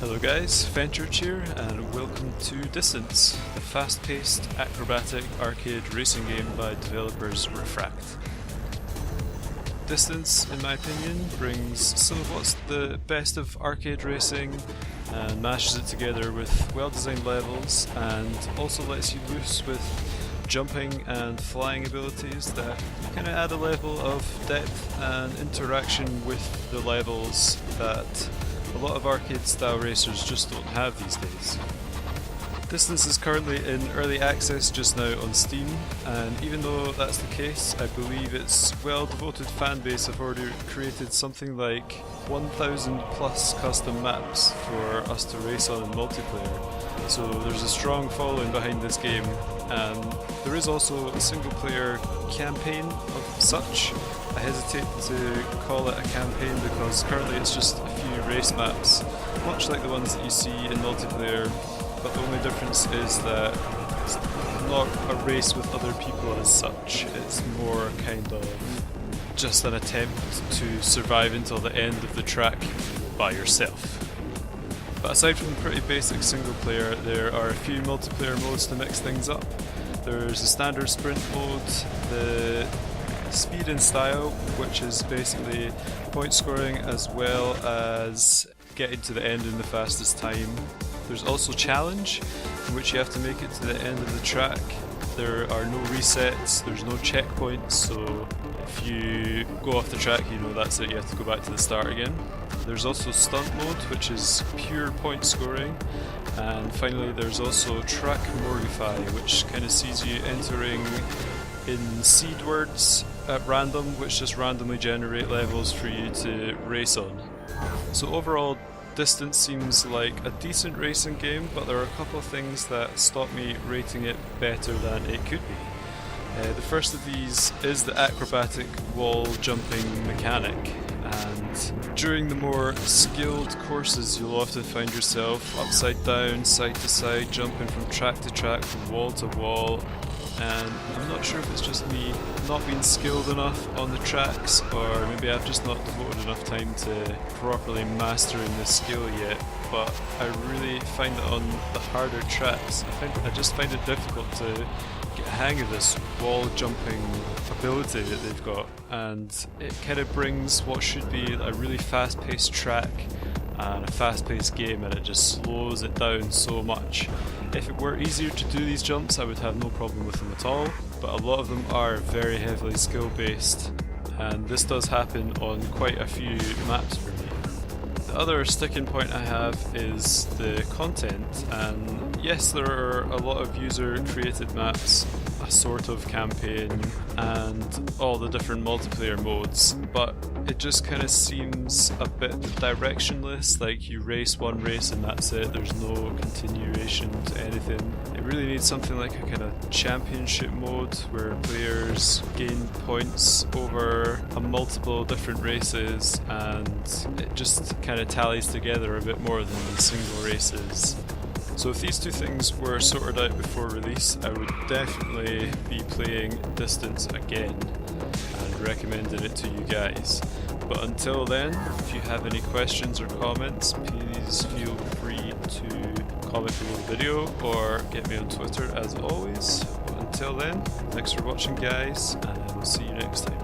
Hello guys, frantic here and welcome to Distance, the fast-paced, acrobatic arcade racing game by developers Refract. Distance, in my opinion, brings some of what's the best of arcade racing and mashes it together with well-designed levels, and also lets you loose with jumping and flying abilities that kind of add a level of depth and interaction with the levels that a lot of arcade-style racers just don't have these days. Distance is currently in early access just now on Steam, and even though that's the case, I believe its well-devoted fanbase have already created something like 1,000 plus custom maps for us to race on in multiplayer. So there's a strong following behind this game, and there is also a single-player campaign of such. I hesitate to call it a campaign because currently it's just a few race maps, much like the ones that you see in multiplayer, but the only difference is that it's not a race with other people as such. It's more kind of just an attempt to survive until the end of the track by yourself. But aside from the pretty basic single player, there are a few multiplayer modes to mix things up. There's a standard sprint mode, the speed and style, which is basically point scoring as well as getting to the end in the fastest time. There's also challenge, in which you have to make it to the end of the track. There are no resets, there's no checkpoints, so if you go off the track, you know that's it, you have to go back to the start again. There's also stunt mode, which is pure point scoring. And finally there's also track mortify, which kind of sees you entering in seed words at random, which just randomly generate levels for you to race on. So overall, Distance seems like a decent racing game, but there are a couple of things that stop me rating it better than it could be. The first of these is the acrobatic wall jumping mechanic, and during the more skilled courses you'll often find yourself upside down, side to side, jumping from track to track, from wall to wall, and I'm not sure if it's just me not being skilled enough on the tracks, or maybe I've just not devoted enough time to properly mastering this skill yet, but I really find that on the harder tracks, I just find it difficult to get a hang of this wall jumping ability that they've got, and it kind of brings what should be a really fast-paced track and a fast-paced game, and it just slows it down so much. If it were easier to do these jumps, I would have no problem with them at all, but a lot of them are very heavily skill-based, and this does happen on quite a few maps for me. The other sticking point I have is the content, and yes, there are a lot of user-created maps, a sort of campaign, and all the different multiplayer modes, but it just kind of seems a bit directionless, like you race one race and that's it, there's no continuation to anything. It really needs something like a kind of championship mode where players gain points over a multiple different races, and it just kind of tallies together a bit more than the single races. So if these two things were sorted out before release, I would definitely be playing Distance again and recommending it to you guys. But until then, if you have any questions or comments, please feel free to comment below the video or get me on Twitter as always. But until then, thanks for watching guys, and I will see you next time.